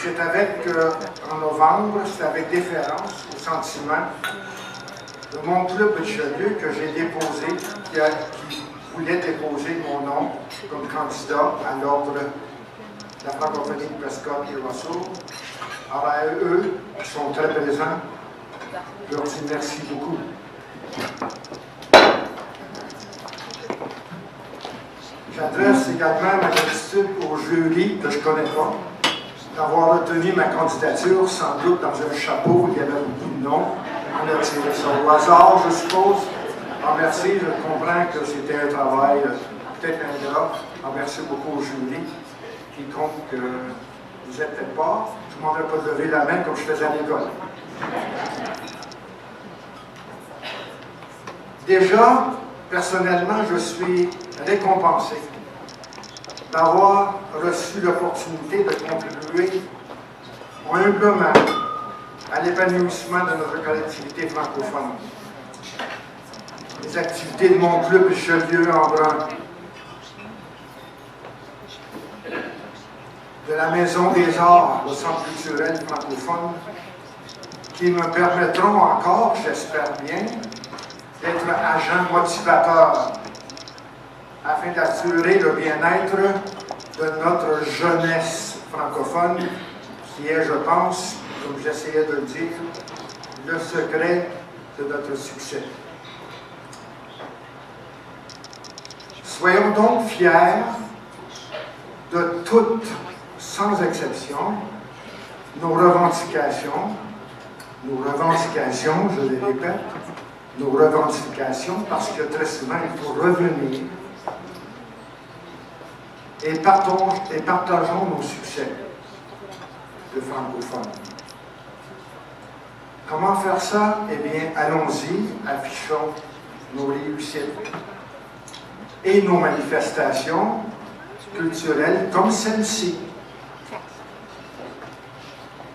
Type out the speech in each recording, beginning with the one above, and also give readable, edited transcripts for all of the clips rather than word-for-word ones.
C'est avec, en novembre, c'est avec déférence au sentiment de mon club Richelieu que j'ai déposé, qui voulait déposer mon nom comme candidat à l'ordre de la francophonie de Prescott et Russell. Alors à eux, qui sont très présents, je leur dis merci beaucoup. J'adresse également ma gratitude au jury que je ne connais pas, d'avoir retenu ma candidature, sans doute dans un chapeau où il y avait beaucoup de noms. On a tiré ça au hasard, je suppose. Alors, merci, je comprends que c'était un travail peut-être ingrat. Alors, merci beaucoup au jury, qui compte que vous n'êtes peut-être pas. Je ne m'en vais pas lever la main comme je faisais à l'école. Déjà, personnellement, je suis récompensé d'avoir reçu l'opportunité de contribuer humblement à l'épanouissement de notre collectivité francophone. Les activités de mon club Richelieu en Brun, de la Maison des Arts, le Centre culturel francophone, qui me permettront encore, j'espère bien, d'être agent motivateur afin d'assurer le bien-être de notre jeunesse francophone, qui est, je pense, comme j'essayais de le dire, le secret de notre succès. Soyons donc fiers de toutes, sans exception, nos revendications, je les répète, nos revendications, parce que très souvent, il faut revenir et partageons nos succès de francophones. Comment faire ça? Eh bien, allons-y, affichons nos réussites et nos manifestations culturelles comme celle-ci.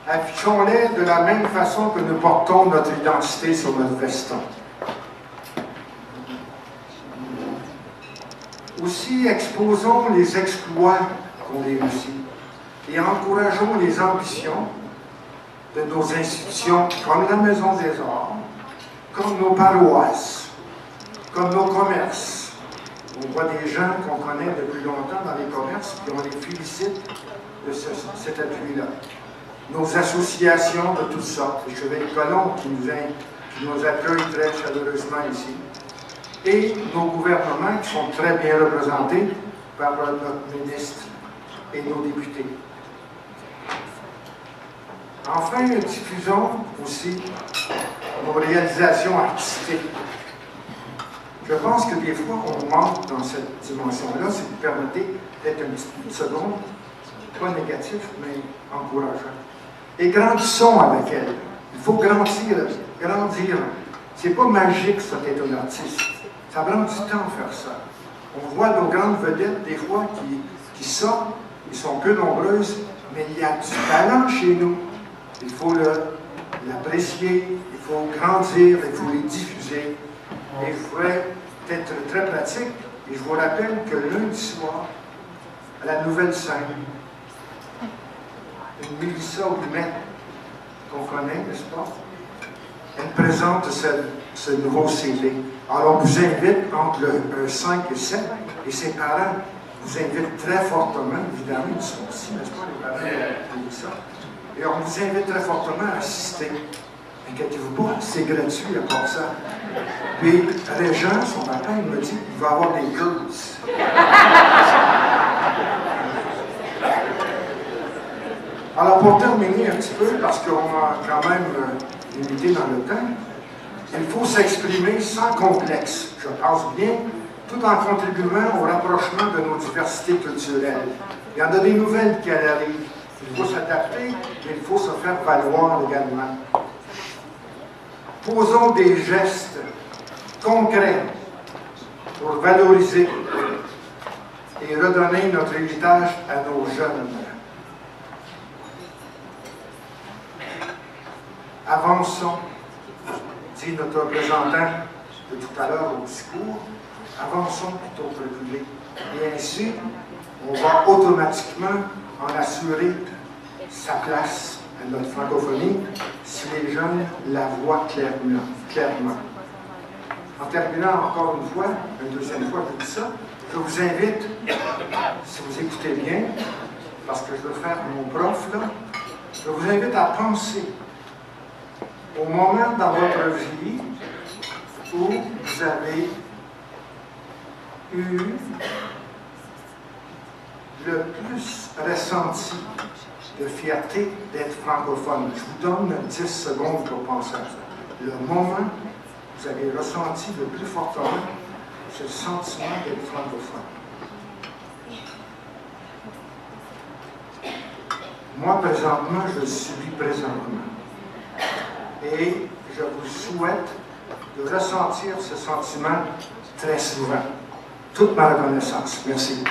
Affichons-les de la même façon que nous portons notre identité sur notre veston. Aussi, exposons les exploits qu'on réussit et encourageons les ambitions de nos institutions, comme la Maison des Arts, comme nos paroisses, comme nos commerces. On voit des gens qu'on connaît depuis longtemps dans les commerces, et on les félicite de cet appui-là. Nos associations de toutes sortes, les Chevaliers Colons qui nous accueillent très chaleureusement ici, et nos gouvernements qui sont très bien représentés par notre ministre et nos députés. Enfin, diffusons aussi nos réalisations artistiques. Je pense que des fois, on manque dans cette dimension-là, si vous permettez d'être une petite seconde, pas négatif, mais encourageant. Et grandissons avec elle. Il faut grandir. C'est pas magique, ça, d'être un artiste. Ça prend du temps de faire ça. On voit nos grandes vedettes, des fois, qui sortent, ils sont peu nombreuses, mais il y a du talent chez nous. Il faut l'apprécier, il faut grandir, il faut les diffuser. Et je voudrais être très pratique, et je vous rappelle que lundi soir, à la Nouvelle Scène, une Mélissa Ouimet qu'on connaît, n'est-ce pas? Elle présente ce nouveau CD. Alors, on vous invite entre le 5 et 7, et ses parents vous invitent très fortement, évidemment, ils sont ici, n'est-ce pas, les parents de Mélissa? Et on vous invite très fortement à assister. Inquiétez-vous pas, c'est gratuit à part ça. Puis, Régent, son papa, il me dit qu'il va avoir des girls. Alors, pour terminer un petit peu, parce qu'on a quand même limité dans le temps, il faut s'exprimer sans complexe, je pense bien, tout en contribuant au rapprochement de nos diversités culturelles. Il y en a des nouvelles qui arrivent. Il faut s'adapter, mais il faut se faire valoir également. Posons des gestes concrets pour valoriser et redonner notre héritage à nos jeunes. Avançons, dit notre représentant de tout à l'heure au discours, avançons plutôt que reculer. Et ainsi, on va automatiquement en assurer sa place à notre francophonie si les jeunes la voient clairement. En terminant encore une fois, une deuxième fois, je dis ça, je vous invite, si vous écoutez bien, parce que je veux faire mon prof là, je vous invite à penser au moment dans votre vie où vous avez eu le plus ressenti de fierté d'être francophone. Je vous donne 10 secondes pour penser à ça. Le moment où vous avez ressenti le plus fortement ce sentiment d'être francophone. Moi, présentement, je le subis présentement. Et je vous souhaite de ressentir ce sentiment très souvent. Toute ma reconnaissance. Merci.